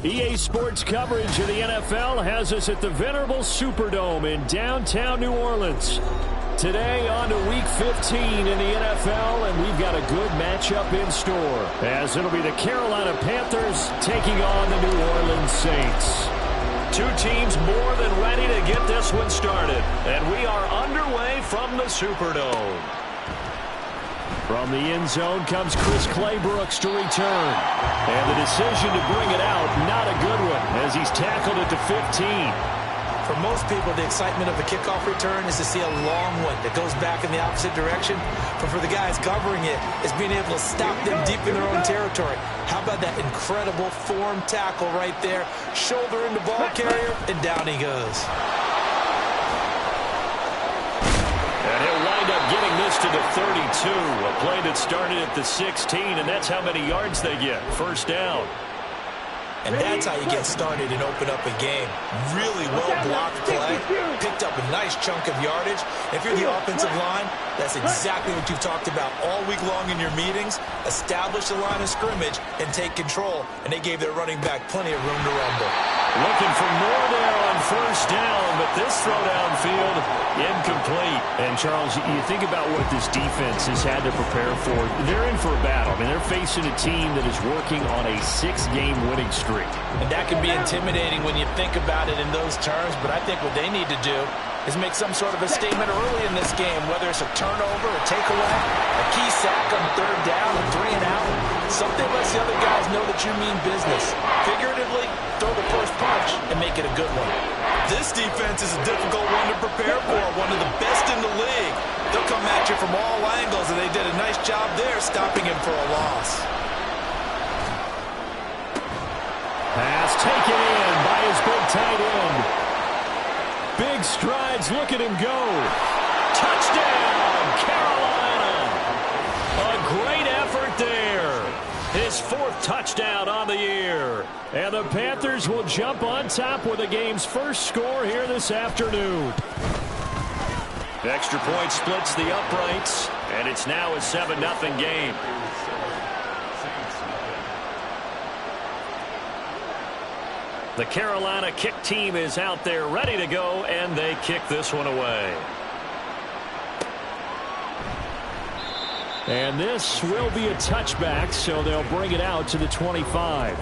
EA Sports coverage of the NFL has us at the venerable Superdome in downtown New Orleans. Today on to Week 15 in the NFL, and we've got a good matchup in store, as it'll be the Carolina Panthers taking on the New Orleans Saints. Two teams more than ready to get this one started, and we are underway from the Superdome. From the end zone comes Chris Claybrooks to return. And the decision to bring it out, not a good one, as he's tackled at the 15. For most people, the excitement of the kickoff return is to see a long one that goes back in the opposite direction. But for the guys covering it, it's being able to stop them deep in their own territory. How about that incredible form tackle right there? Shoulder in the ball carrier, and down he goes. And he'll wind up getting this to the 32. A play that started at the 16, and that's how many yards they get. First down. And that's how you get started and open up a game. Really well-blocked play. Picked up a nice chunk of yardage. If you're the offensive line, that's exactly what you've talked about all week long in your meetings. Establish the line of scrimmage and take control. And they gave their running back plenty of room to rumble. Looking for more there on first down, but this throw downfield, incomplete. And, Charles, you think about what this defense has had to prepare for. They're in for a battle. I mean, they're facing a team that is working on a 6-game winning streak. And that can be intimidating when you think about it in those terms, but I think what they need to do is make some sort of a statement early in this game, whether it's a turnover, a takeaway, a key sack on third down, a 3 and out. Something lets the other guys know that you mean business. Figuratively, throw the first punch and make it a good one. This defense is a difficult one to prepare for, one of the best in the league. They'll come at you from all angles, and they did a nice job there stopping him for a loss. Pass taken in by his big tight end. Big strides, look at him go. Touchdown, Carolina. A great effort there. His 4th touchdown on the year. And the Panthers will jump on top with the game's first score here this afternoon. The extra point splits the uprights, and it's now a 7-0 game. The Carolina kick team is out there ready to go, and they kick this one away. And this will be a touchback, so they'll bring it out to the 25.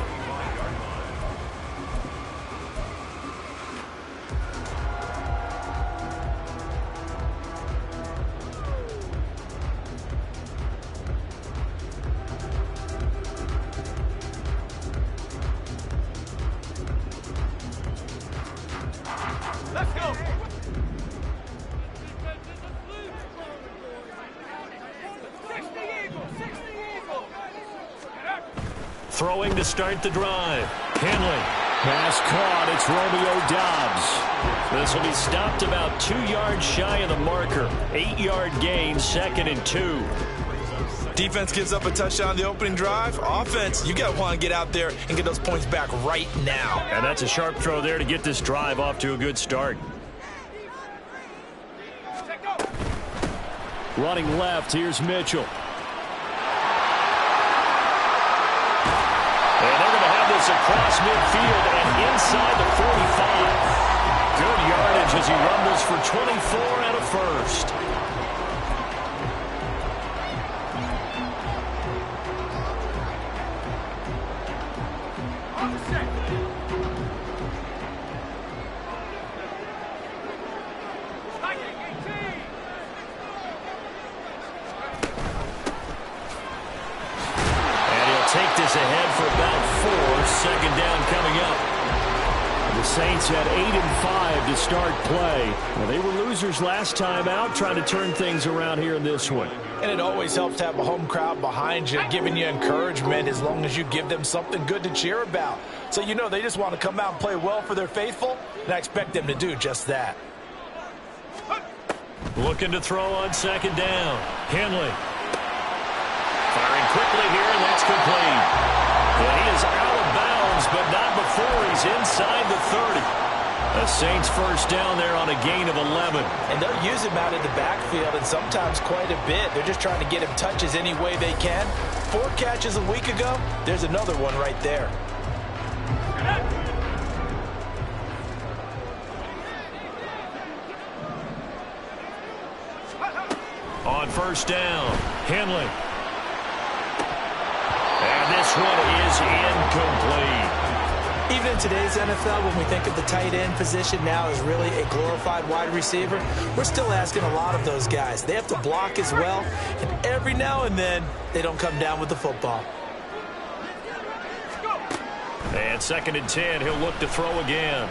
Throwing to start the drive. Henley. Pass caught. It's Romeo Doubs. This will be stopped about 2 yards shy of the marker. 8-yard gain, 2nd and 2. Defense gives up a touchdown on the opening drive. Offense, you got to want to get out there and get those points back right now. And that's a sharp throw there to get this drive off to a good start. Running left, here's Mitchell. And they're going to have this across midfield and inside the 45. Good yardage as he rumbles for 24 and a first. Take this ahead for about 4. Second down coming up. The Saints had 8-5 to start play. Well, they were losers last time out, trying to turn things around here in this one. And it always helps to have a home crowd behind you, giving you encouragement as long as you give them something good to cheer about. So you know they just want to come out and play well for their faithful, and I expect them to do just that. Looking to throw on second down. Henley. Firing quickly here, and that's complete. And he is out of bounds, but not before he's inside the 30. The Saints first down there on a gain of 11. And they'll use him out of the backfield, and sometimes quite a bit. They're just trying to get him touches any way they can. 4 catches a week ago, there's another one right there. On first down, Henley. And this one is incomplete. Even in today's NFL, when we think of the tight end position now as really a glorified wide receiver, we're still asking a lot of those guys. They have to block as well, and every now and then, they don't come down with the football. And 2nd and 10, he'll look to throw again.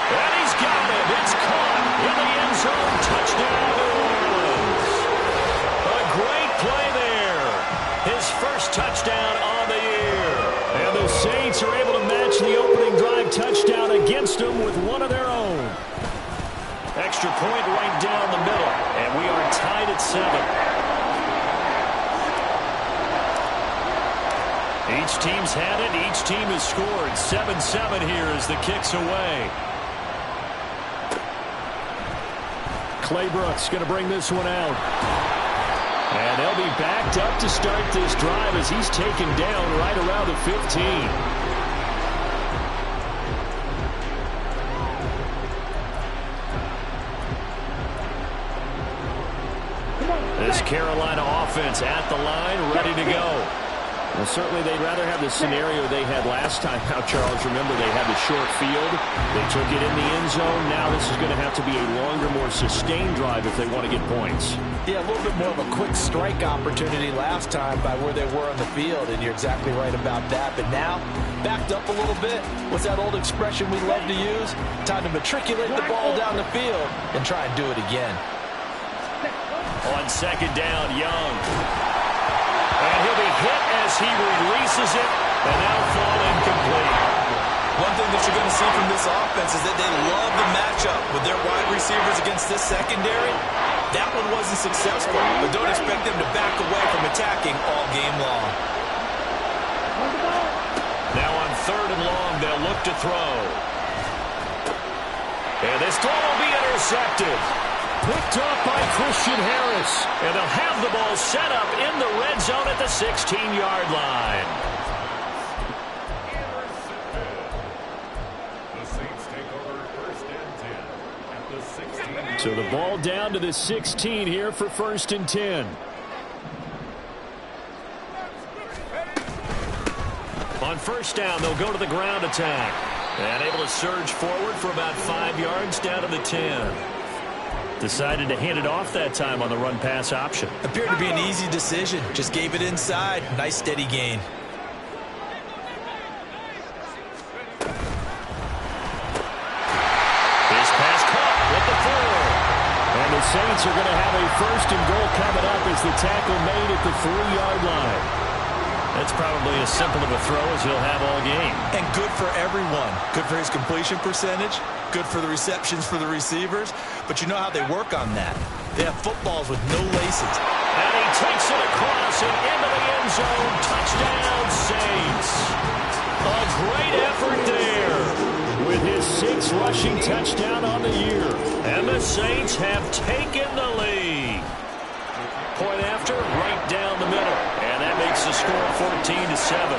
And he's got it. It's caught in the end zone. Touchdown, New Orleans. A great play there. His first touchdown on the year. And the Saints are able to match the opening drive touchdown against them with one of their own. Extra point right down the middle. And we are tied at 7. Each team's had it. Each team has scored. 7-7 here as the kick's away. Claybrooks going to bring this one out. And they'll be backed up to start this drive as he's taken down right around the 15. This Carolina offense at the line, ready to go. Well, certainly they'd rather have the scenario they had last time out, Charles. Remember, they had the short field. They took it in the end zone. Now this is going to have to be a longer, more sustained drive if they want to get points. Yeah, a little bit more of a quick strike opportunity last time by where they were on the field, and you're exactly right about that. But now, backed up a little bit. What's that old expression we love to use? Time to matriculate the ball down the field and try and do it again. On 2nd down, Young. And he'll be hit as he releases it, and that'll fall incomplete. One thing that you're going to see from this offense is that they love the matchup with their wide receivers against this secondary. That one wasn't successful, but don't expect them to back away from attacking all game long. Now on 3rd and long, they'll look to throw. And this throw will be intercepted. Picked up by Christian Harris. And they'll have the ball set up in the red zone at the 16-yard line. The Saints take over 1st and 10 at the 16. So the ball down to the 16 here for 1st and 10. On 1st down, they'll go to the ground attack. And able to surge forward for about 5 yards down to the 10. Decided to hand it off that time on the run-pass option. Appeared to be an easy decision. Just gave it inside. Nice steady gain. This pass caught with the 4. And the Saints are going to have a 1st and goal coming up as the tackle made at the 3-yard line. That's probably as simple of a throw as he'll have all game. And good for everyone. Good for his completion percentage. Good for the receptions for the receivers. But you know how they work on that. They have footballs with no laces. And he takes it across and into the end zone. Touchdown, Saints. A great effort there with his 6th rushing touchdown on the year. And the Saints have taken the lead. Point after, right down the middle. And that makes the score 14-7.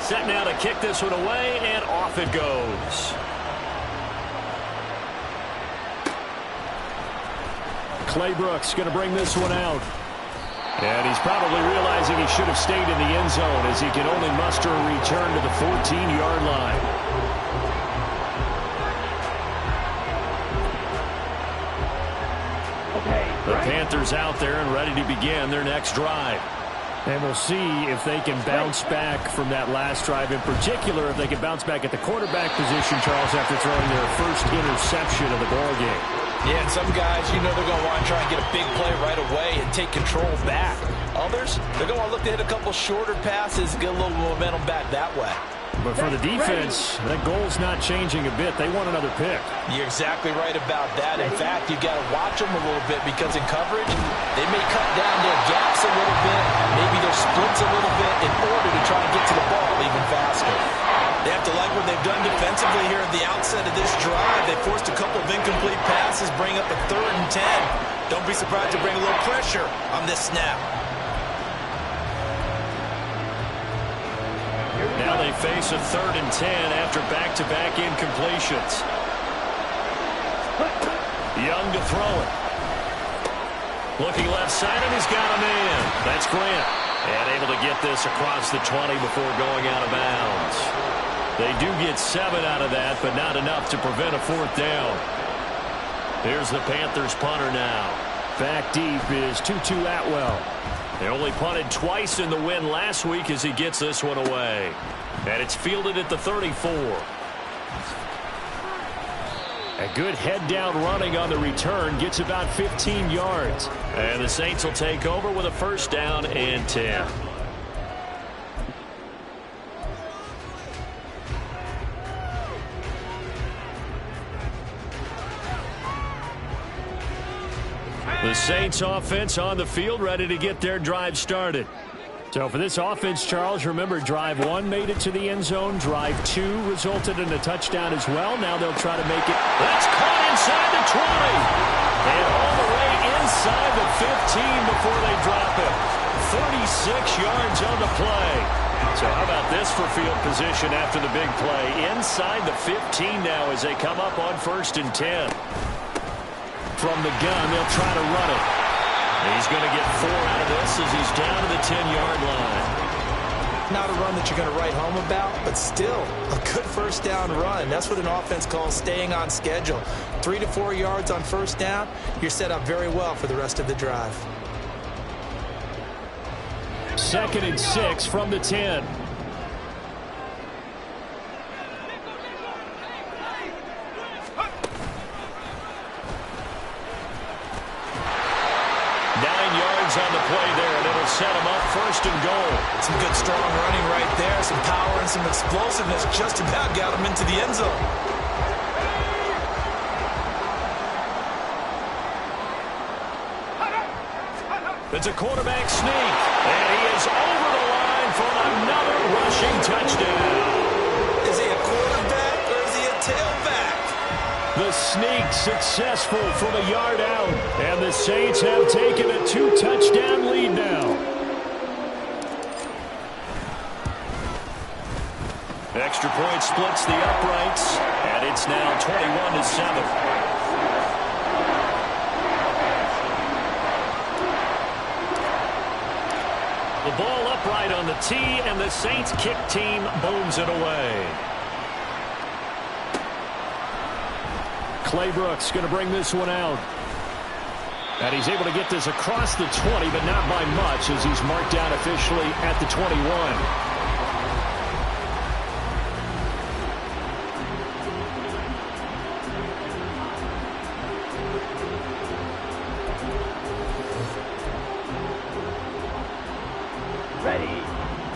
Set now to kick this one away, and off it goes. Claybrooks going to bring this one out. And he's probably realizing he should have stayed in the end zone as he can only muster a return to the 14-yard line. The Panthers out there and ready to begin their next drive. And we'll see if they can bounce back from that last drive. In particular, if they can bounce back at the quarterback position, Charles, after throwing their first interception of the ball game. Yeah, and some guys, you know they're going to want to try and get a big play right away and take control back. Others, they're going to want to look to hit a couple shorter passes, get a little momentum back that way. But for the defense, that goal's not changing a bit. They want another pick. You're exactly right about that. In fact, you've got to watch them a little bit because in coverage, they may cut down their gaps a little bit, maybe their splits a little bit in order to try and get to the ball even faster. They have to like what they've done defensively here at the outset of this drive. They forced a couple of incomplete passes, bring up a 3rd and 10. Don't be surprised to bring a little pressure on this snap. Now they face a 3rd and 10 after back-to-back incompletions. Young to throw it. Looking left side, and he's got a man. That's Grant. And able to get this across the 20 before going out of bounds. They do get 7 out of that, but not enough to prevent a 4th down. Here's the Panthers punter now. Back deep is Tutu Atwell. They only punted twice in the win last week as he gets this one away. And it's fielded at the 34. A good head-down running on the return gets about 15 yards. And the Saints will take over with a 1st down and 10. The Saints offense on the field, ready to get their drive started. So for this offense, Charles, remember drive 1 made it to the end zone. Drive 2 resulted in a touchdown as well. Now they'll try to make it. That's caught inside the 20. And all the way inside the 15 before they drop it. 36 yards on the play. So how about this for field position after the big play? Inside the 15 now as they come up on 1st and 10. From the gun, they'll try to run it. He's going to get 4 out of this as he's down to the 10-yard line. Not a run that you're going to write home about, but still a good 1st down run. That's what an offense calls staying on schedule. 3 to 4 yards on 1st down, you're set up very well for the rest of the drive. 2nd and 6 from the 10. On the play there, and it'll set him up 1st and goal. Some good strong running right there, some power and some explosiveness just about got him into the end zone. It's a quarterback sneak, and he is over the line for another rushing touchdown. Is he a quarterback or is he a tailback? The sneak successful from a yard out, and the Saints have taken a 2-touchdown lead now. Extra point splits the uprights, and it's now 21-7. The ball upright on the tee, and the Saints kick team booms it away. Clay Brooks going to bring this one out. And he's able to get this across the 20, but not by much as he's marked down officially at the 21.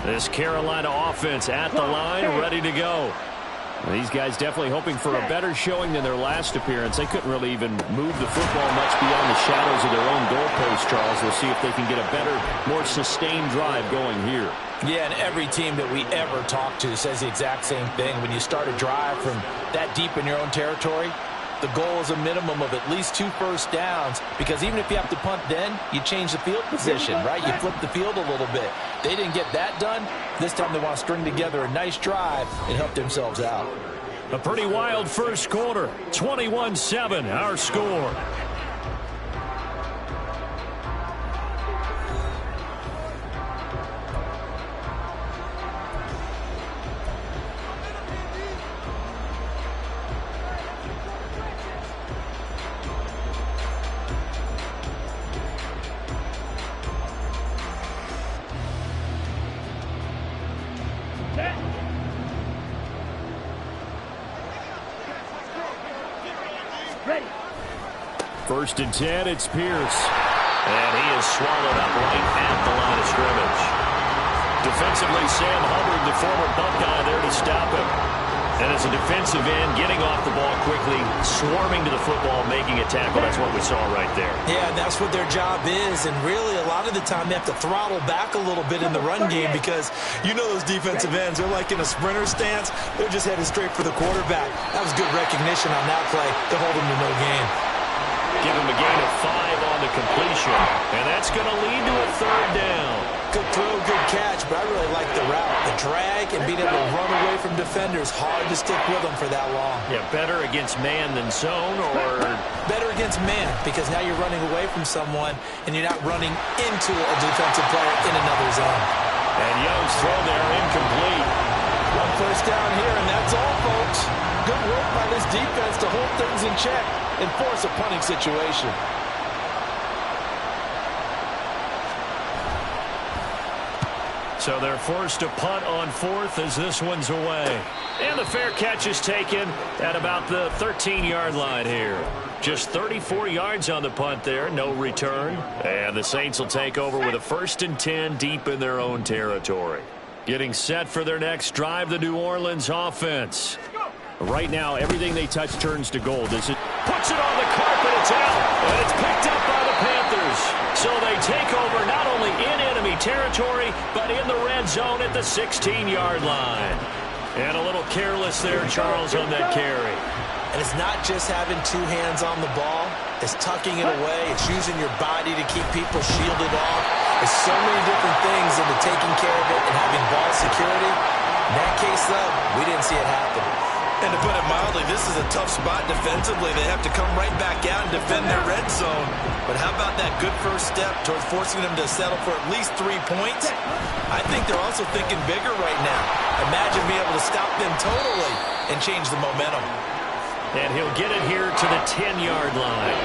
This Carolina offense at the line, ready to go. These guys definitely hoping for a better showing than their last appearance. They couldn't really even move the football much beyond the shadows of their own goalpost, Charles. We'll see if they can get a better, more sustained drive going here. Yeah, and every team that we ever talk to says the exact same thing. When you start a drive from that deep in your own territory, the goal is a minimum of at least 2 first downs, because even if you have to punt then, you change the field position, right? You flip the field a little bit. They didn't get that done. This time they want to string together a nice drive and help themselves out. A pretty wild first quarter. 21-7, our score. First and 10, it's Pierce. And he is swallowed up right at the line of scrimmage. Defensively, Sam Hubbard, the former Buckeye, there to stop him. And as a defensive end, getting off the ball quickly, swarming to the football, making a tackle. That's what we saw right there. Yeah, that's what their job is. And really, a lot of the time, they have to throttle back a little bit in the run game, because you know those defensive ends, they're like in a sprinter stance. They're just headed straight for the quarterback. That was good recognition on that play to hold him to no gain. Give him a gain of 5 on the completion. And that's going to lead to a third down. Good throw, good catch, but I really like the route. The drag and being able to run away from defenders, hard to stick with them for that long. Yeah, better against man than zone, or? Better against man, because now you're running away from someone and you're not running into a defensive player in another zone. And Young's throw there incomplete. One first down here, and that's all, folks. Good work by this defense to hold things in check and force a punting situation. So they're forced to punt on 4th as this one's away. And the fair catch is taken at about the 13-yard line here. Just 34 yards on the punt there, no return. And the Saints will take over with a 1st and 10 deep in their own territory. Getting set for their next drive, the New Orleans offense. Right now, everything they touch turns to gold. As it puts it on the carpet, it's out, and it's picked up by the Panthers. So they take over not only in enemy territory, but in the red zone at the 16-yard line. And a little careless there, Charles, on that carry. And it's not just having 2 hands on the ball. It's tucking it away. It's using your body to keep people shielded off. There's so many different things into taking care of it and having ball security. In that case, though, we didn't see it happen. And to put it mildly, this is a tough spot defensively. They have to come right back out and defend their red zone. But how about that good first step towards forcing them to settle for at least 3 points? I think they're also thinking bigger right now. Imagine being able to stop them totally and change the momentum. And he'll get it here to the 10-yard line.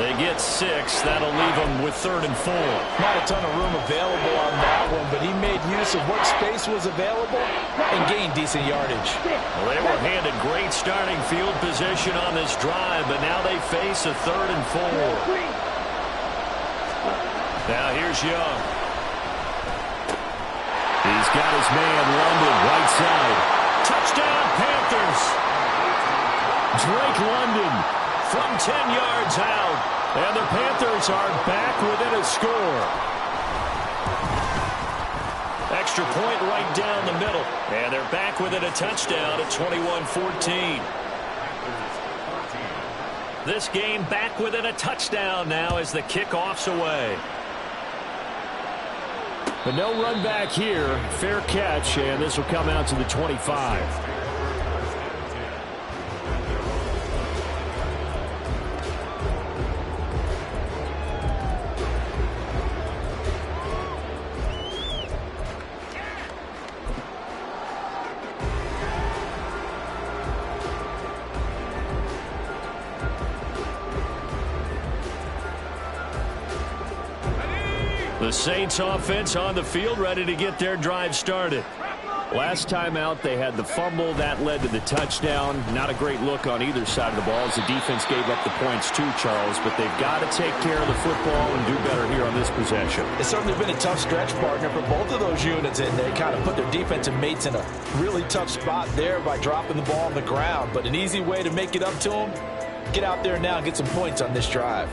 They get 6. That'll leave them with 3rd and 4. Not a ton of room available on that one, but he made use of what space was available and gained decent yardage. Well, they were handed great starting field position on this drive, but now they face a 3rd and 4. Now here's Young. He's got his man London right side. Touchdown Panthers. Drake London from 10 yards out. And the Panthers are back within a score. Extra point right down the middle. And they're back within a touchdown at 21-14. This game back within a touchdown now as the kickoff's away. But no run back here. Fair catch, and this will come out to the 25. The Saints offense on the field ready to get their drive started. Last time out, they had the fumble. That led to the touchdown. Not a great look on either side of the ball as the defense gave up the points too, Charles. But they've got to take care of the football and do better here on this possession. It's certainly been a tough stretch, partner, for both of those units, and they kind of put their defensive mates in a really tough spot there by dropping the ball on the ground. But an easy way to make it up to them, get out there now and get some points on this drive.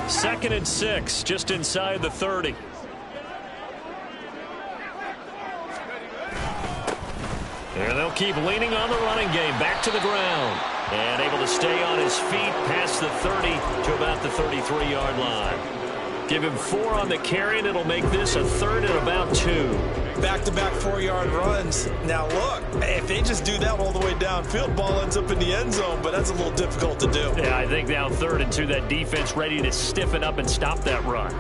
2nd and 6, just inside the 30. And they'll keep leaning on the running game. Back to the ground. And able to stay on his feet past the 30 to about the 33-yard line. Give him 4 on the carry, and it'll make this a 3rd and about 2. Back-to-back 4-yard runs. Now, look, if they just do that all the way downfield, ball ends up in the end zone, but that's a little difficult to do. Yeah, I think now 3rd and 2, that defense ready to stiffen up and stop that run.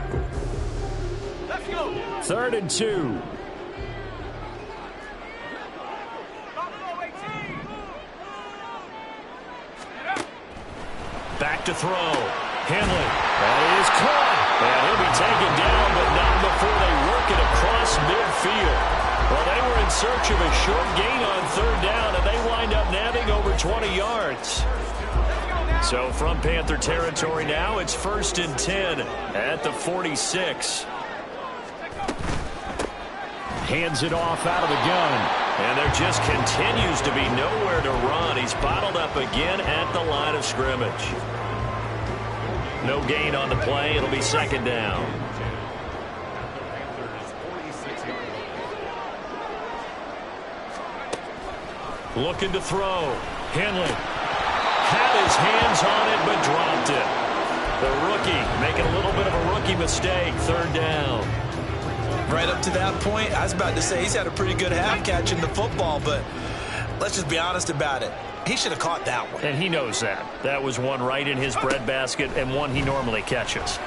Let's go. 3rd and 2. Back to throw. Henley. That is caught. And he'll be taken down, but not before they work it across midfield. Well, they were in search of a short gain on 3rd down, and they wind up nabbing over 20 yards. So from Panther territory now, it's 1st and 10 at the 46. Hands it off out of the gun. And there just continues to be nowhere to run. He's bottled up again at the line of scrimmage. No gain on the play. It'll be 2nd down. Looking to throw. Henley. had his hands on it but dropped it. The rookie making a little bit of a rookie mistake. Third down. Right up to that point, I was about to say he's had a pretty good half catching the football, but let's just be honest about it. He should have caught that one. And he knows that. That was one right in his breadbasket and one he normally catches.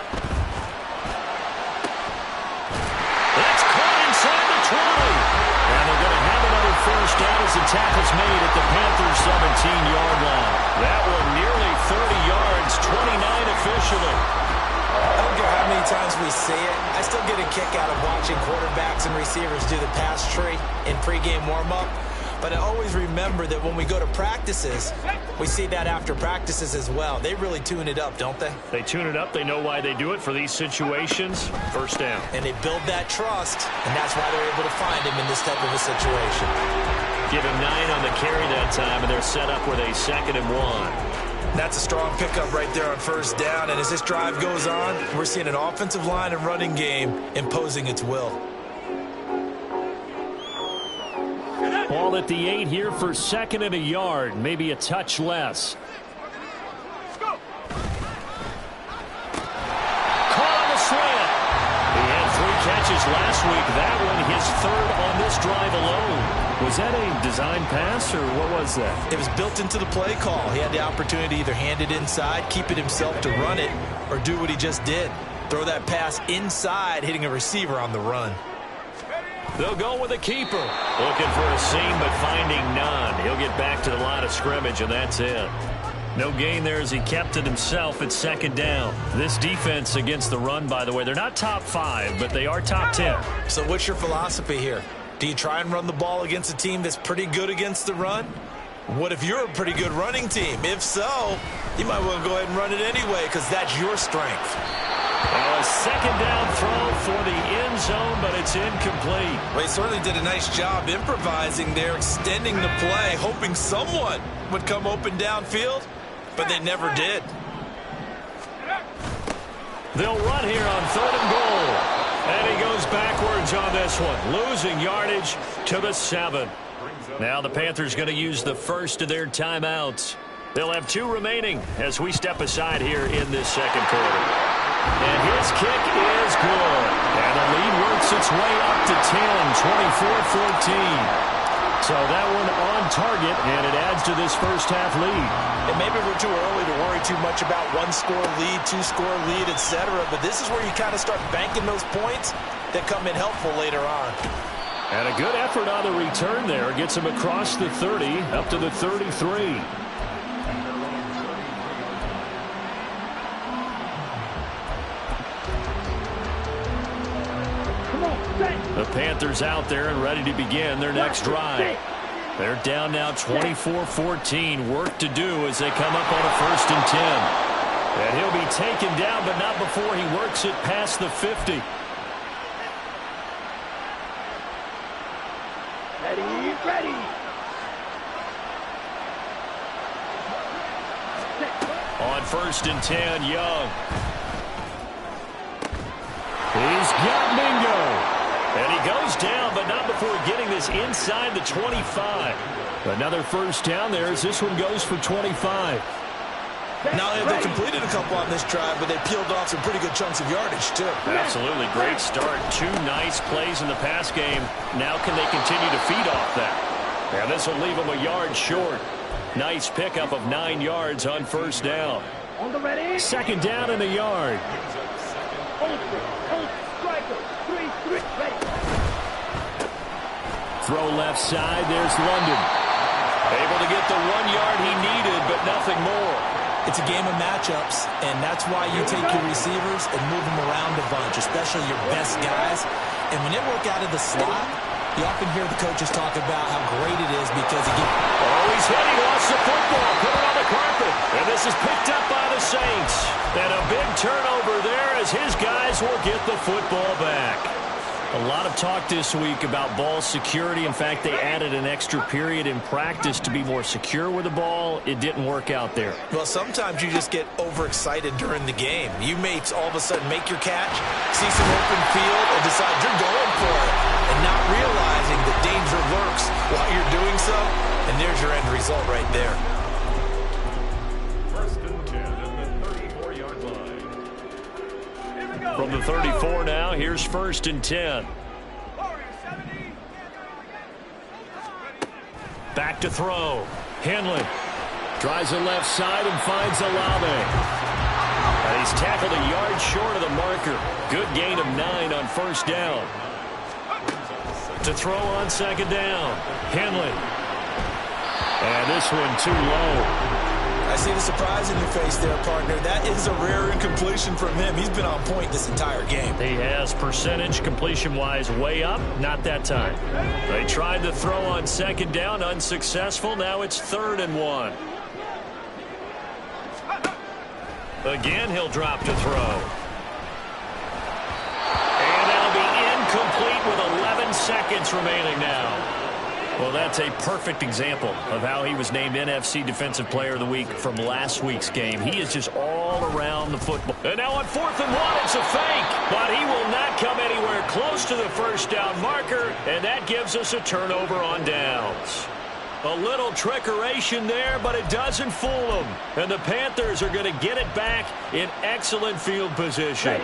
That's caught inside the 20. And they're going to have another first down as the tackle's made at the Panthers' 17-yard line. That one nearly 30 yards, 29 officially. I don't care how many times we see it. I still get a kick out of watching quarterbacks and receivers do the pass tree in pregame warm-up. But I always remember that when we go to practices, we see that after practices as well. They really tune it up, don't they? They tune it up. They know why they do it for these situations. First down. And they build that trust, and that's why they're able to find him in this type of a situation. Give him 9 on the carry that time, and they're set up with a 2nd and 1. That's a strong pickup right there on first down. And as this drive goes on, we're seeing an offensive line and running game imposing its will. Ball at the 8 here for 2nd and a yard, maybe a touch less. Caught on the slant. He had 3 catches last week. That one his 3rd on this drive alone. Was that a design pass, or what was that? It was built into the play call. He had the opportunity to either hand it inside, keep it himself to run it, or do what he just did. Throw that pass inside, hitting a receiver on the run. They'll go with a keeper. Looking for a seam, but finding none. He'll get back to the line of scrimmage, and that's it. No gain there as he kept it himself at 2nd down. This defense against the run, by the way, they're not top 5, but they are top 10. So what's your philosophy here? Do you try and run the ball against a team that's pretty good against the run? What if you're a pretty good running team? If so, you might well go ahead and run it anyway because that's your strength. Well, a 2nd down throw for the end zone, but it's incomplete. Well, he certainly did a nice job improvising there, extending the play, hoping someone would come open downfield, but they never did. They'll run here on 3rd and goal. And he goes backwards on this one, losing yardage to the 7. Now the Panthers going to use the first of their timeouts. They'll have 2 remaining as we step aside here in this 2nd quarter. And his kick is good. And the lead works its way up to 10, 24-14. So that one on target, and it adds to this first half lead. And maybe we're too early to worry too much about 1-score lead, 2-score lead, etc. But this is where you kind of start banking those points that come in helpful later on. And a good effort on the return there. Gets him across the 30, up to the 33. The Panthers out there and ready to begin their next drive. They're down now 24-14. Work to do as they come up on a 1st and 10. And he'll be taken down, but not before he works it past the 50. Ready. On 1st and 10, Young. He's got Mingo. And he goes down, but not before getting this inside the 25. Another first down there as this one goes for 25. Not only have they completed a couple on this drive, but they peeled off some pretty good chunks of yardage, too. Absolutely. Great start. 2 nice plays in the pass game. Now can they continue to feed off that? And this will leave them a yard short. Nice pickup of 9 yards on first down. 2nd down in a yard. Throw left side. There's London. Able to get the 1 yard he needed, but nothing more. It's a game of matchups, and that's why you take your receivers and move them around a bunch, especially your best guys. And when they work out of the slot, you often hear the coaches talk about how great it is because he gets... Oh, he's hit. He lost the football. Put it on the carpet. And this is picked up by the Saints. And a big turnover there as his guys will get the football back. A lot of talk this week about ball security. In fact, they added an extra period in practice to be more secure with the ball. It didn't work out there. Well, sometimes you just get overexcited during the game. You may all of a sudden make your catch, see some open field, and decide you're going for it, and not realizing the danger lurks while you're doing so, and there's your end result right there. 34 now. Here's 1st and 10. Back to throw. Henley tries the left side and finds Olave. And he's tackled a yard short of the marker. Good gain of 9 on 1st down. To throw on 2nd down. Henley. And this one too low. I see the surprise in your face there, partner. That is a rare incompletion from him. He's been on point this entire game. He has percentage completion-wise way up. Not that time. They tried to throw on 2nd down. Unsuccessful. Now it's 3rd and 1. Again, he'll drop to throw. And that'll be incomplete with 11 seconds remaining now. Well, that's a perfect example of how he was named NFC Defensive Player of the Week from last week's game. He is just all around the football. And now on 4th and 1, it's a fake. But he will not come anywhere close to the 1st down marker, and that gives us a turnover on downs. A little trickeration there, but it doesn't fool them. And the Panthers are going to get it back in excellent field position.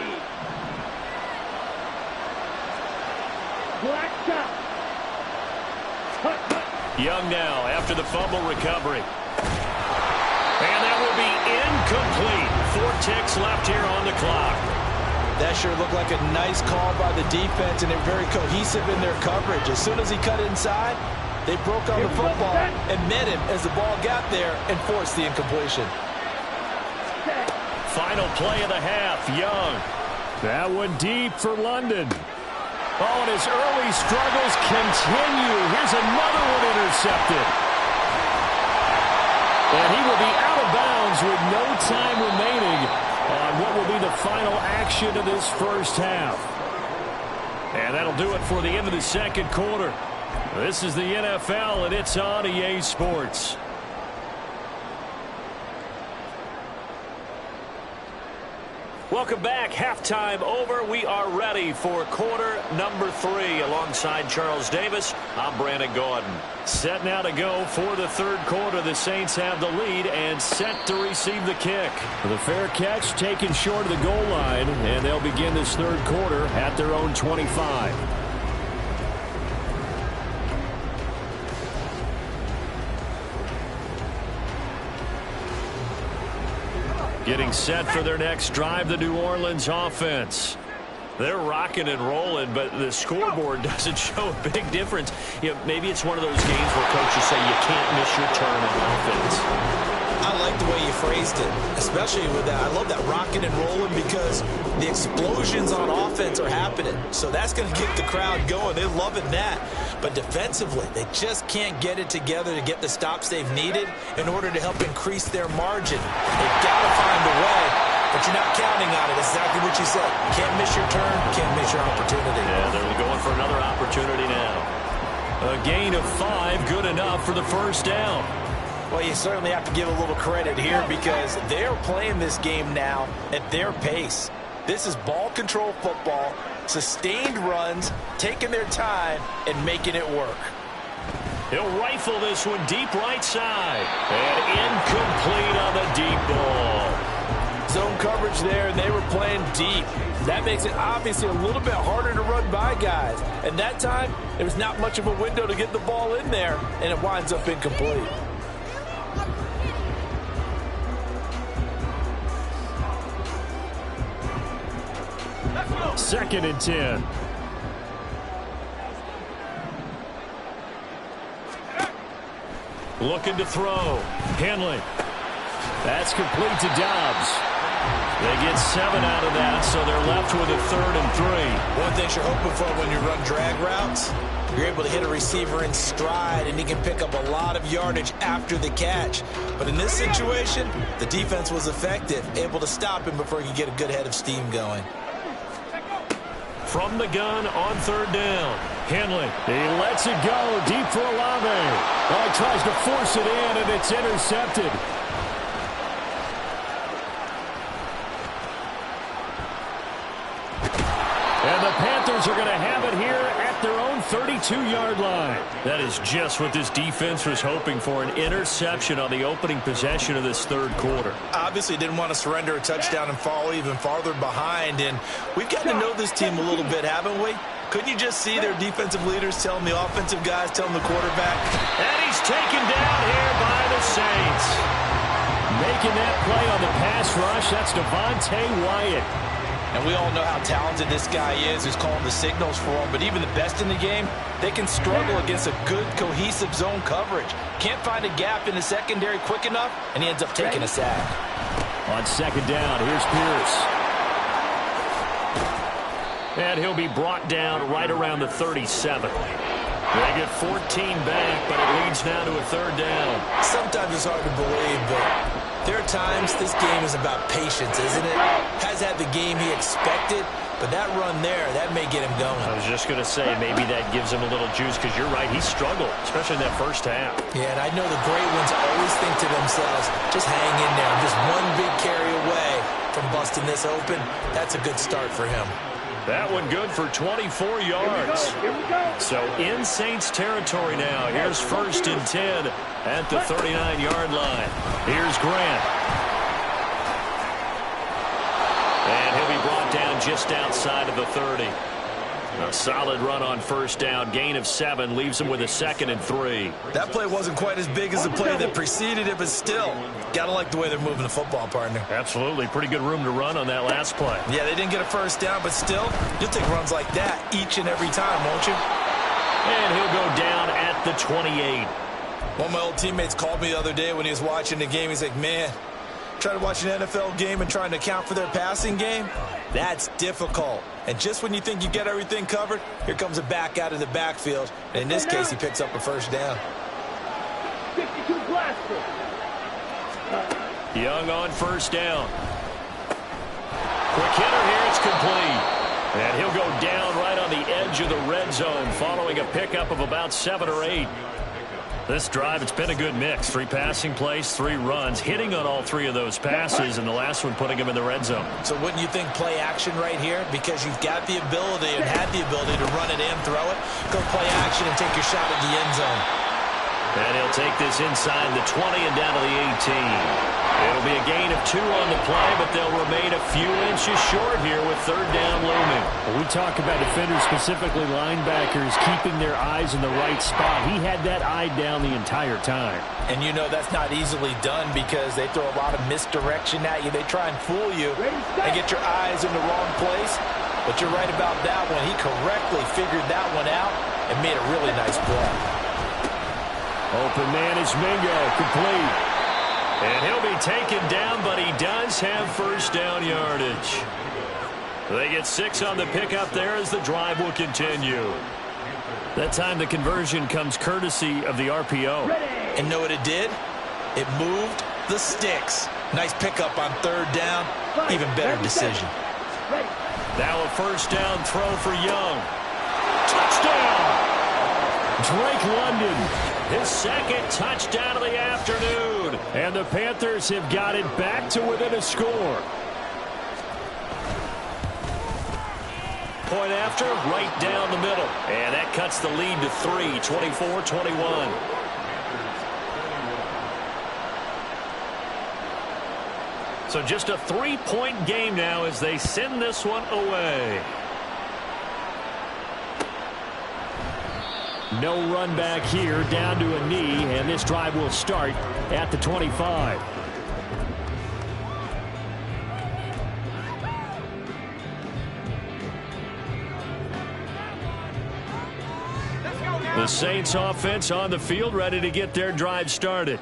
Young now after the fumble recovery. And that will be incomplete. 4 ticks left here on the clock. That sure looked like a nice call by the defense, and they're very cohesive in their coverage. As soon as he cut inside, they broke on the football and met him as the ball got there and forced the incompletion. Final play of the half, Young. That one deep for London. Oh, and his early struggles continue. Here's another one intercepted. And he will be out of bounds with no time remaining on what will be the final action of this 1st half. And that'll do it for the end of the 2nd quarter. This is the NFL, and it's on EA Sports. Welcome back. Halftime over. We are ready for quarter number 3. Alongside Charles Davis, I'm Brandon Gordon. Set now to go for the 3rd quarter. The Saints have the lead and set to receive the kick. The fair catch taken short of the goal line, and they'll begin this 3rd quarter at their own 25. Getting set for their next drive, the New Orleans offense. They're rocking and rolling, but the scoreboard doesn't show a big difference. You know, maybe it's one of those games where coaches say you can't miss your turn on offense. I like the way you phrased it, especially with that. I love that rocking and rolling because the explosions on offense are happening. So that's going to get the crowd going. They're loving that. But defensively, they just can't get it together to get the stops they've needed in order to help increase their margin. They've got to find a way, but you're not counting on it. Exactly what you said. Can't miss your turn, can't miss your opportunity. Yeah, they're going for another opportunity now. A gain of 5, good enough for the 1st down. Well, you certainly have to give a little credit here because they're playing this game now at their pace. This is ball control football, sustained runs, taking their time, and making it work. He'll rifle this one deep right side. And incomplete on the deep ball. Zone coverage there, and they were playing deep. That makes it obviously a little bit harder to run by guys. And that time, there was not much of a window to get the ball in there, and it winds up incomplete. Second and 10. Looking to throw. Henley. That's complete to Dobbs. They get 7 out of that, so they're left with a 3rd and 3. One thing you're hoping for when you run drag routes, you're able to hit a receiver in stride, and he can pick up a lot of yardage after the catch. But in this situation, the defense was effective, able to stop him before he could get a good head of steam going. From the gun on 3rd down. Henley, he lets it go deep for Olave. Oh, he tries to force it in, and it's intercepted. And the Panthers are going to have it here at at their own 32-yard line. That is just what this defense was hoping for, an interception on the opening possession of this third quarter. Obviously didn't want to surrender a touchdown and fall even farther behind, and we've gotten to know this team a little bit, haven't we? Couldn't you just see their defensive leaders telling the offensive guys, telling the quarterback? And he's taken down here by the Saints. Making that play on the pass rush, that's Devontae Wyatt. And we all know how talented this guy is, who's calling the signals for him. But even the best in the game, they can struggle against a good, cohesive zone coverage. Can't find a gap in the secondary quick enough, and he ends up taking a sack. On second down, here's Pierce. And he'll be brought down right around the 37. They get 14 back, but it leads now to a third down. Sometimes it's hard to believe, but there are times this game is about patience, isn't it? Has had the game he expected, but that run there, that may get him going. I was just going to say, maybe that gives him a little juice, because you're right, he struggled, especially in that first half. Yeah, and I know the great ones always think to themselves, just hang in there. Just one big carry away from busting this open. That's a good start for him. That one good for 24 yards. Here we go. So in Saints territory now. Here's 1st and 10 at the 39-yard line. Here's Grant. And he'll be brought down just outside of the 30. A solid run on first down. Gain of 7 leaves him with a 2nd and 3. That play wasn't quite as big as the play that preceded it, but still, gotta like the way they're moving the football, partner. Absolutely. Pretty good room to run on that last play. Yeah, they didn't get a first down, but still, you'll take runs like that each and every time, won't you? And he'll go down at the 28. One of my old teammates called me the other day when he was watching the game. He's like, man, trying to watch an NFL game and trying to account for their passing game, that's difficult. And just when you think you get everything covered, here comes a back out of the backfield. And in this case, he picks up a first down. 62 blaster. Young on first down. Quick hitter here, it's complete. And he'll go down right on the edge of the red zone following a pickup of about 7 or 8. This drive, it's been a good mix. 3 passing plays, 3 runs, hitting on all 3 of those passes, and the last one putting him in the red zone. So wouldn't you think play action right here? Because you've got the ability and had the ability to run it and throw it. Go play action and take your shot at the end zone. And he'll take this inside the 20 and down to the 18. It'll be a gain of 2 on the play, but they'll remain a few inches short here with third down looming. When we talk about defenders, specifically linebackers, keeping their eyes in the right spot. He had that eye down the entire time. And you know that's not easily done because they throw a lot of misdirection at you. They try and fool you and get your eyes in the wrong place. But you're right about that one. He correctly figured that one out and made a really nice play. Open man is Mingo, complete. And he'll be taken down, but he does have first down yardage. They get 6 on the pickup there as the drive will continue. That time the conversion comes courtesy of the RPO. And know what it did? It moved the sticks. Nice pickup on third down. Even better decision. Now a first down throw for Young. Touchdown! Drake London, his 2nd touchdown of the afternoon. And the Panthers have got it back to within a score. Point after, right down the middle. And that cuts the lead to 3, 24-21. So just a 3-point game now as they send this one away. No run back here, down to a knee, and this drive will start at the 25. The Saints offense on the field, ready to get their drive started.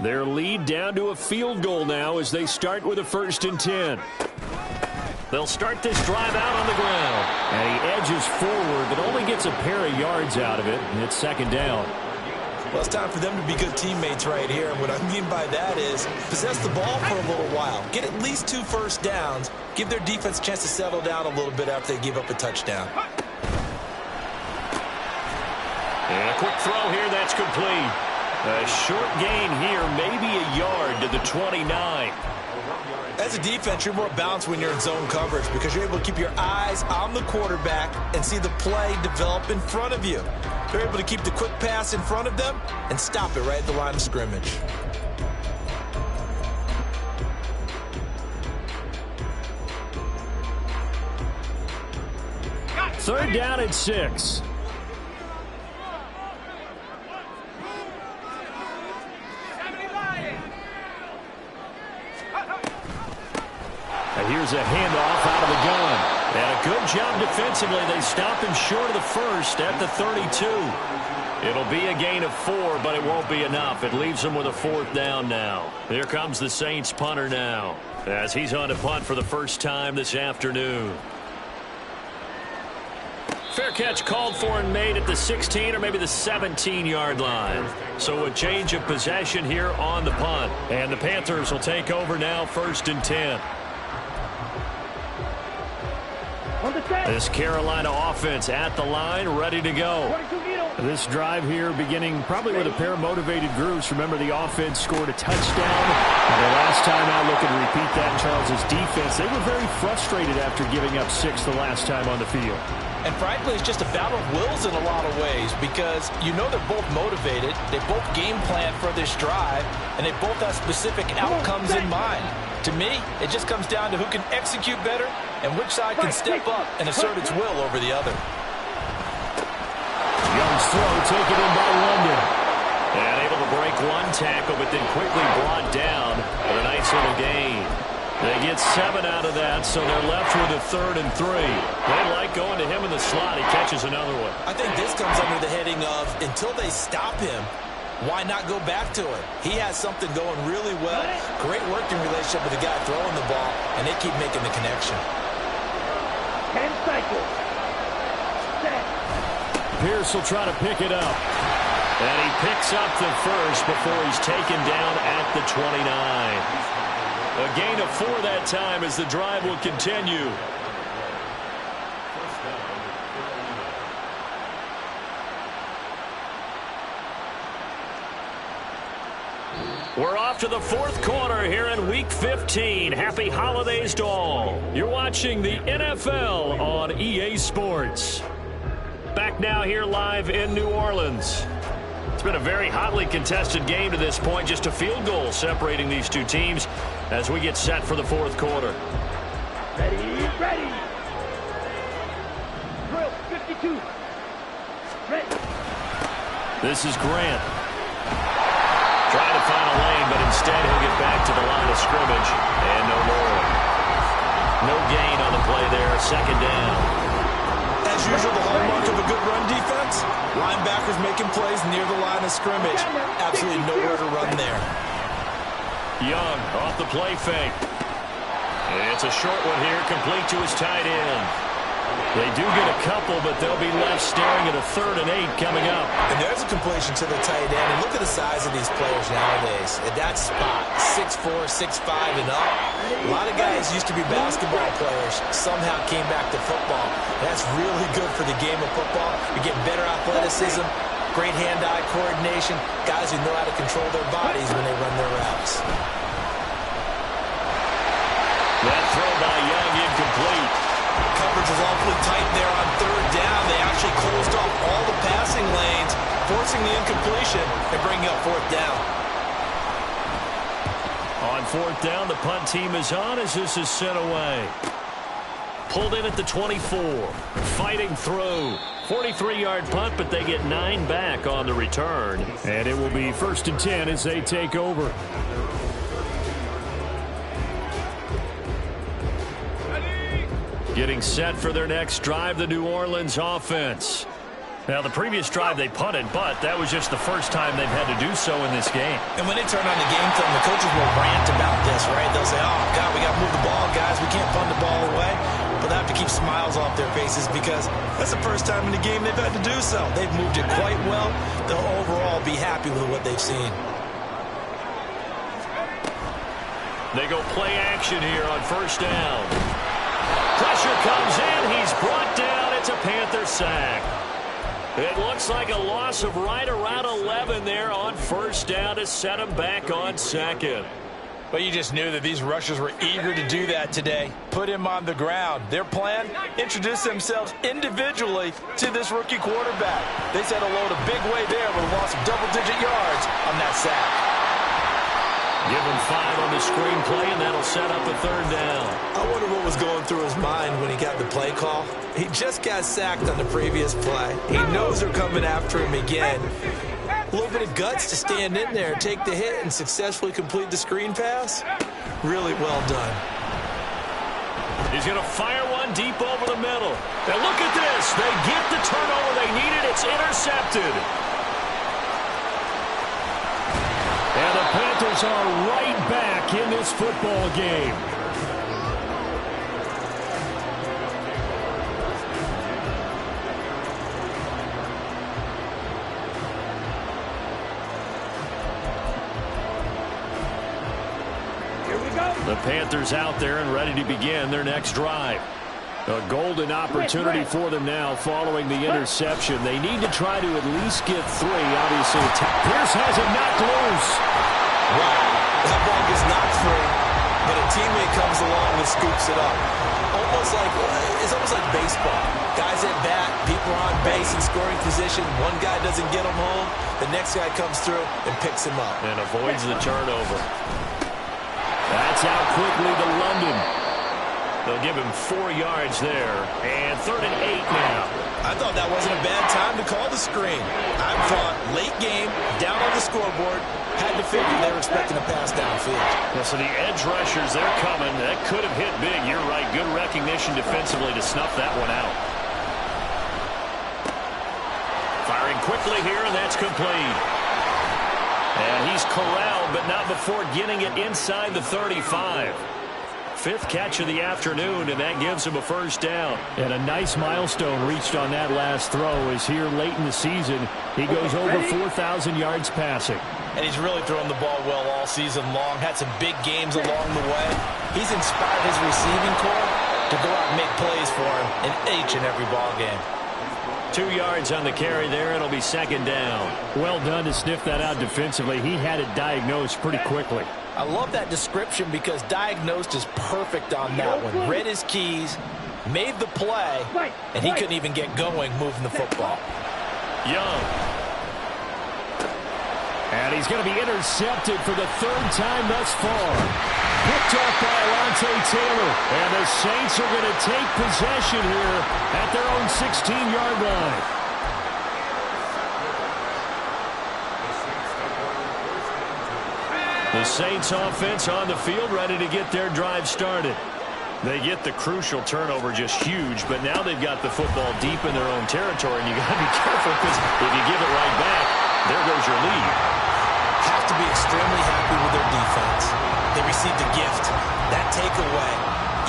Their lead down to a field goal now as they start with a 1st and 10. They'll start this drive out on the ground. And he edges forward, but only gets a pair of yards out of it, and it's 2nd down. Well, it's time for them to be good teammates right here. And what I mean by that is possess the ball for a little while. Get at least 2 first downs. Give their defense a chance to settle down a little bit after they give up a touchdown. And a quick throw here, that's complete. A short gain here, maybe a yard to the 29. As a defense, you're more balanced when you're in zone coverage because you're able to keep your eyes on the quarterback and see the play develop in front of you. They're able to keep the quick pass in front of them and stop it right at the line of scrimmage. Third down and 6. And here's a handoff out of the gun. And a good job defensively. They stop him short of the first at the 32. It'll be a gain of 4, but it won't be enough. It leaves them with a 4th down now. Here comes the Saints punter now, as he's on to punt for the first time this afternoon. Fair catch called for and made at the 16 or maybe the 17-yard line. So a change of possession here on the punt. And the Panthers will take over now, 1st and 10. This Carolina offense at the line, ready to go. This drive here beginning probably with a pair of motivated groups. Remember, the offense scored a touchdown. And the last time out, looking to repeat that in Charles' defense. They were very frustrated after giving up 6 the last time on the field. And frankly, it's just a battle of wills in a lot of ways because you know they're both motivated. They both game plan for this drive, and they both have specific outcomes in mind. To me, it just comes down to who can execute better and which side can step up and assert its will over the other. Young's throw taken in by London. And able to break one tackle, but then quickly brought down for a nice little gain. They get 7 out of that, so they're left with a 3rd and 3. They like going to him in the slot. He catches another one. I think this comes under the heading of until they stop him, why not go back to it? He has something going really well. Great working relationship with the guy throwing the ball, and they keep making the connection. 10 cycles. Set. Pierce will try to pick it up. And he picks up the first before he's taken down at the 29. A gain of 4 that time as the drive will continue. We're off to the 4th quarter here in Week 15. Happy holidays to all. You're watching the NFL on EA Sports. Back now here live in New Orleans. It's been a very hotly contested game to this point. Just a field goal separating these two teams as we get set for the 4th quarter. Ready, ready. Drill 52. Ready. This is Grant. Trying to find a lane, but instead he'll get back to the line of scrimmage. And no more. No gain on the play there. 2nd down. As usual, the hallmark of a good run defense, linebackers making plays near the line of scrimmage. Absolutely nowhere to run there. Young off the play fake. It's a short one here, complete to his tight end. They do get a couple, but they'll be left staring at a 3rd and 8 coming up. And there's a completion to the tight end. And look at the size of these players nowadays. At that spot, 6'4", 6'5", and up. A lot of guys used to be basketball players, somehow came back to football. That's really good for the game of football. You're getting better athleticism, great hand-eye coordination, guys who know how to control their bodies when they run their routes. That throw by Young incomplete. Coverage was awfully tight there on 3rd down. They actually closed off all the passing lanes, forcing the incompletion and bringing up 4th down. On 4th down, the punt team is on as this is sent away. Pulled in at the 24. Fighting through. 43-yard punt, but they get 9 back on the return. And it will be 1st and 10 as they take over. Getting set for their next drive, the New Orleans offense. Now, the previous drive they punted, but that was just the first time they've had to do so in this game. And when they turn on the game film, the coaches will rant about this, right? They'll say, oh, God, we got to move the ball, guys. We can't punt the ball away. But they have to keep smiles off their faces because that's the first time in the game they've had to do so. They've moved it quite well. They'll overall be happy with what they've seen. They go play action here on 1st down. Pressure comes in. He's brought down. It's a Panther sack. It looks like a loss of right around 11 there on 1st down to set him back on 2nd. Well, you just knew that these rushers were eager to do that today. Put him on the ground. Their plan, introduce themselves individually to this rookie quarterback. They said hello to Big Way there with a loss of double-digit yards on that sack. Give him 5 on the screenplay, and that'll set up a 3rd down. I wonder what was going through his mind when he got the play call. He just got sacked on the previous play. He knows they're coming after him again. A little bit of guts to stand in there, take the hit, and successfully complete the screen pass. Really well done. He's going to fire one deep over the middle. And look at this. They get the turnover they needed. It's intercepted. And the Panthers are right back in this football game. Here we go. The Panthers out there and ready to begin their next drive. A golden opportunity for them now following the interception. They need to try to at least get 3. Obviously, Pierce has it knocked loose. Wow, that ball gets knocked free, but a teammate comes along and scoops it up. It's almost like baseball. Guys at bat, people are on base in scoring position. One guy doesn't get him home. The next guy comes through and picks him up. And avoids the turnover. That's out quickly to London. They'll give him 4 yards there. And 3rd and 8 now. I thought that wasn't a bad time to call the screen. I thought late game, down on the scoreboard, had to figure they were expecting a pass downfield. Well, so the edge rushers, they're coming. That could have hit big. You're right. Good recognition defensively to snuff that one out. Firing quickly here, and that's complete. And he's corralled, but not before getting it inside the 35. 5th catch of the afternoon, and that gives him a 1st down. And a nice milestone reached on that last throw as here late in the season, he goes over 4,000 yards passing. And he's really thrown the ball well all season long. Had some big games along the way. He's inspired his receiving corps to go out and make plays for him in each and every ball game. 2 yards on the carry there. It'll be 2nd down. Well done to sniff that out defensively. He had it diagnosed pretty quickly. I love that description because diagnosed is perfect on that one. Read his keys, made the play, and he couldn't even get going moving the football. Young. And he's going to be intercepted for the 3rd time thus far. Picked off by Alontae Taylor. And the Saints are going to take possession here at their own 16-yard line. The Saints offense on the field ready to get their drive started. They get the crucial turnover just huge, but now they've got the football deep in their own territory, and you got to be careful because if you give it right back, there goes your lead. Have to be extremely happy with their defense. They received a gift. That takeaway,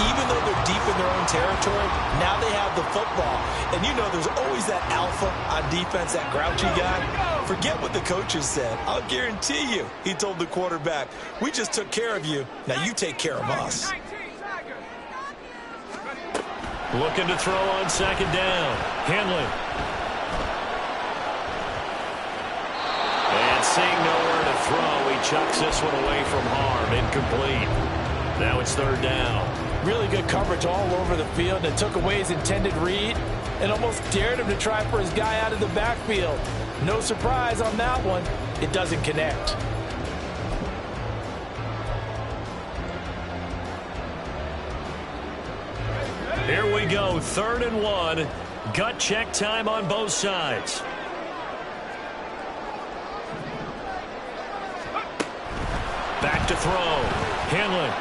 even though they're deep in their own territory, now they have the football. And you know there's always that alpha on defense, that grouchy guy. Forget what the coaches said. I'll guarantee you, he told the quarterback, we just took care of you. Now you take care of us. Looking to throw on 2nd down. Henley. And seeing nowhere to throw, he chucks this one away from harm. Incomplete. Now it's 3rd down. Really good coverage all over the field and took away his intended read and almost dared him to try for his guy out of the backfield. No surprise on that one. It doesn't connect. Here we go, 3rd and 1. Gut check time on both sides. Back to throw. Henley.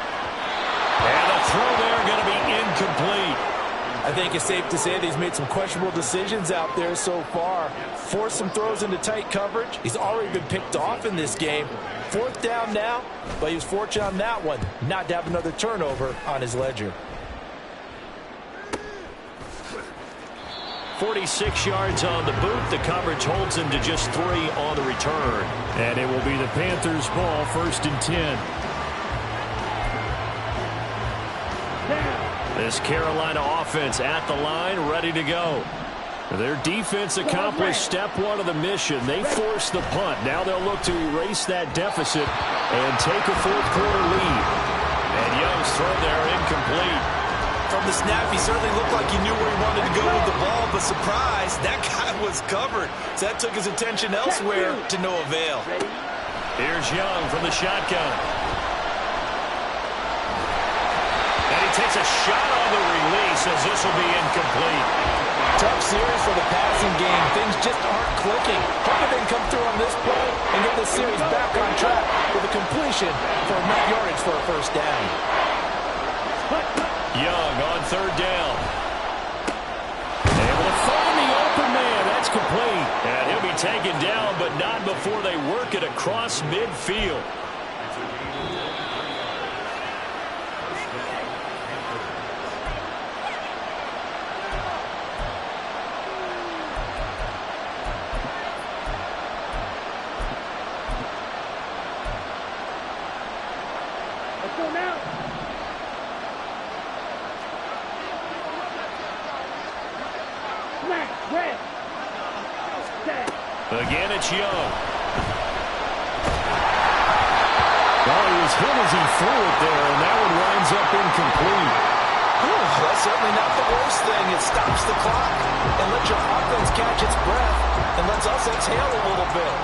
And a throw there going to be incomplete. I think it's safe to say that he's made some questionable decisions out there so far. Forced some throws into tight coverage. He's already been picked off in this game. 4th down now, but he was fortunate on that one not to have another turnover on his ledger. 46 yards on the boot. The coverage holds him to just 3 on the return. And it will be the Panthers' ball, 1st and 10. This Carolina offense at the line, ready to go. Their defense accomplished step one of the mission. They forced the punt. Now they'll look to erase that deficit and take a fourth-quarter lead. And Young's throw there incomplete. From the snap, he certainly looked like he knew where he wanted to go with the ball, but surprise, that guy was covered. So that took his attention elsewhere to no avail. Here's Young from the shotgun. And he takes a shot on the release as this will be incomplete. Tough series for the passing game. Things just aren't clicking. Hoping they can come through on this play and get this series back on track with a completion for enough yardage for a first down. Young on third down. Able to find the open man. That's complete. And he'll be taken down, but not before they work it across midfield. Let's go now. Smack, red. Again, it's Young. Well, he was hit as he threw it there, and that one winds up incomplete. That's certainly not the worst thing. It stops the clock and lets your offense catch its breath and lets us exhale a little bit.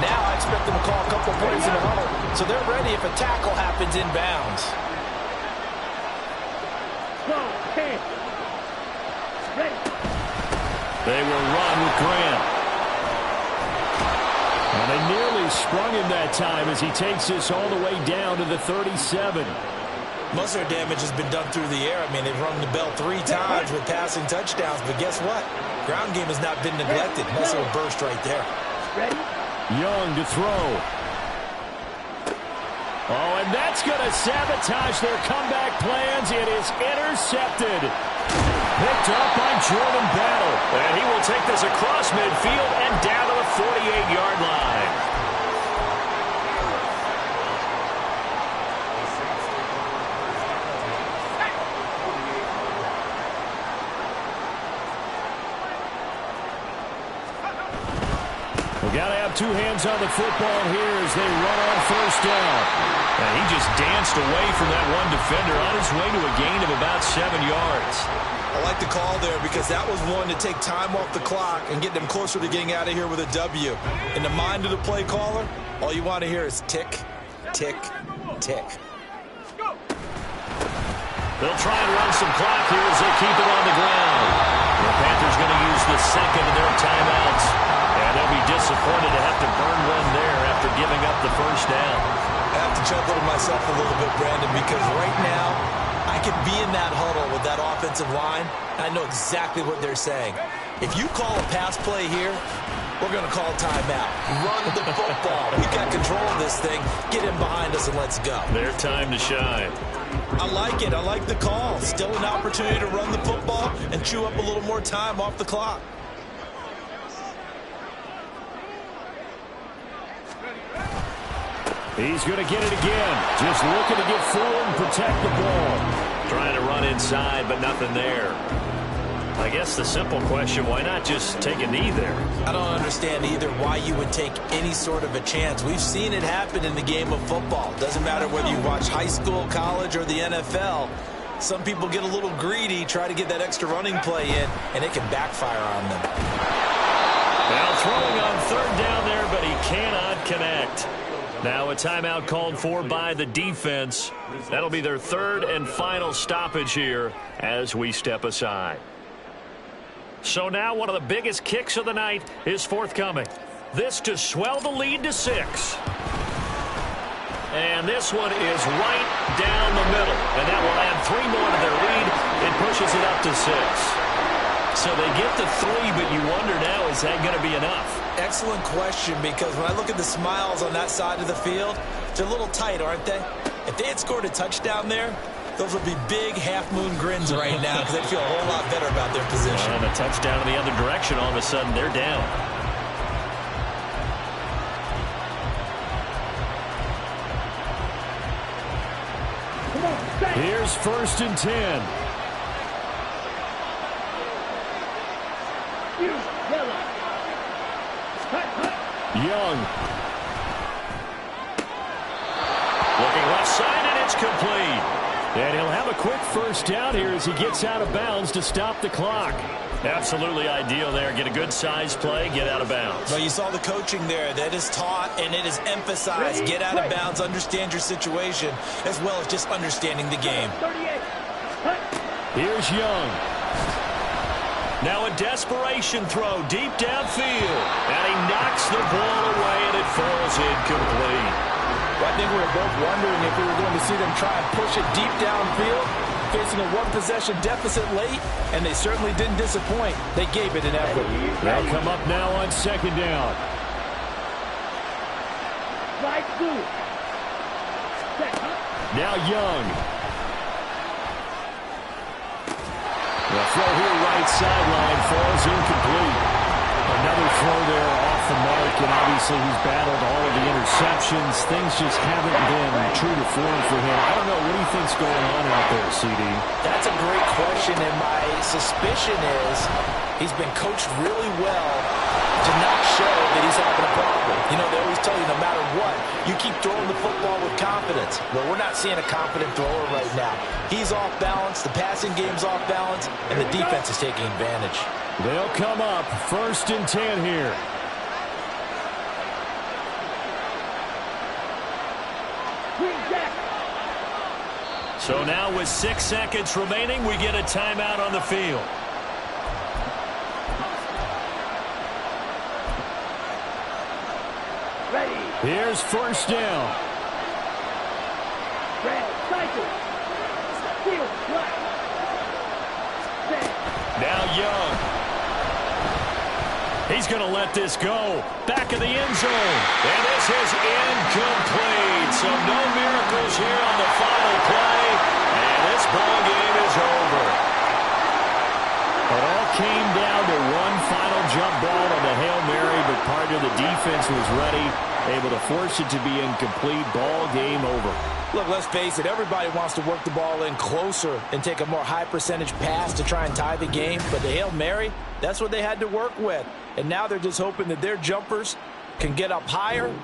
Now I expect them to call a couple plays in the huddle, so they're ready if a tackle happens inbounds. Go, hey. Ready. They will run with Grant. And they nearly sprung him that time as he takes this all the way down to the 37. Most of their damage has been done through the air. I mean, they've rung the bell 3 times with passing touchdowns, but guess what? Ground game has not been neglected. Nice little burst right there. Ready. Young to throw. Oh, and that's going to sabotage their comeback plans. It is intercepted. Picked up by Jordan Battle. And he will take this across midfield and down to the 48-yard line. Got to have 2 hands on the football here as they run on first down. And he just danced away from that one defender on his way to a gain of about 7 yards. I like the call there because that was one to take time off the clock and get them closer to getting out of here with a W. In the mind of the play caller, all you want to hear is tick, tick, tick. They'll try and run some clock here as they keep it on the ground. The Panthers going to use the second of their timeouts. And they'll be disappointed to have to burn one there after giving up the first down. I have to chuckle to myself a little bit, Brandon, because right now I could be in that huddle with that offensive line. I know exactly what they're saying. If you call a pass play here, we're going to call timeout. Run the football. We've got control of this thing. Get in behind us and let's go. Their time to shine. I like it. I like the call. Still an opportunity to run the football and chew up a little more time off the clock. He's going to get it again. Just looking to get forward and protect the ball. Trying to run inside, but nothing there. I guess the simple question, why not just take a knee there? I don't understand either why you would take any sort of a chance. We've seen it happen in the game of football. Doesn't matter whether you watch high school, college, or the NFL. Some people get a little greedy, try to get that extra running play in, and it can backfire on them. Now throwing on third down there, but he cannot connect. Now a timeout called for by the defense. That'll be their third and final stoppage here as we step aside. So now one of the biggest kicks of the night is forthcoming. This to swell the lead to 6. And this one is right down the middle. And that will add 3 more to their lead. It pushes it up to 6. So they get to 3, but you wonder now, is that going to be enough? Excellent question, because when I look at the smiles on that side of the field, they're a little tight, aren't they? If they had scored a touchdown there, those would be big half-moon grins right now because they'd feel a whole lot better about their position. And a touchdown in the other direction, all of a sudden they're down. Here's 1st and 10. you. Yellow. Hut. Young. Looking left side, and it's complete. And he'll have a quick first down here as he gets out of bounds to stop the clock. Absolutely ideal there. Get a good size play, get out of bounds. Well, you saw the coaching there. That is taught and it is emphasized. Get out of bounds, understand your situation, as well as just understanding the game. 38. Hut. Here's Young. Now a desperation throw deep downfield. And he knocks the ball away, and it falls incomplete. Well, I think we were both wondering if we were going to see them try and push it deep downfield, facing a one-possession deficit late, and they certainly didn't disappoint. They gave it an effort. They'll come up now on second down. Right through. Set. Now Young. The throw here right sideline falls incomplete. Another throw there off the mark, and obviously he's battled all of the interceptions. Things just haven't been true to form for him. I don't know. What do you think's going on out there, CD? That's a great question, and my suspicion is he's been coached really well to not show that he's having a problem. You know, they always tell you no matter what, you keep throwing the football with confidence. Well, we're not seeing a confident thrower right now. He's off balance, the passing game's off balance, and the defense is taking advantage. They'll come up 1st and 10 here. So now with 6 seconds remaining, we get a timeout on the field. Ready. Here's 1st down. Red. Cycle. Field. Black. Set. Now Young. He's going to let this go. Back of the end zone. And this is incomplete. So no miracles here on the final play. And this ball game is over. It all came down to one final jump ball on the Hail Mary, but part of the defense was ready, able to force it to be incomplete. Ball game over. Look, let's face it, everybody wants to work the ball in closer and take a more high-percentage pass to try and tie the game. But the Hail Mary, that's what they had to work with. And now they're just hoping that their jumpers can get up higher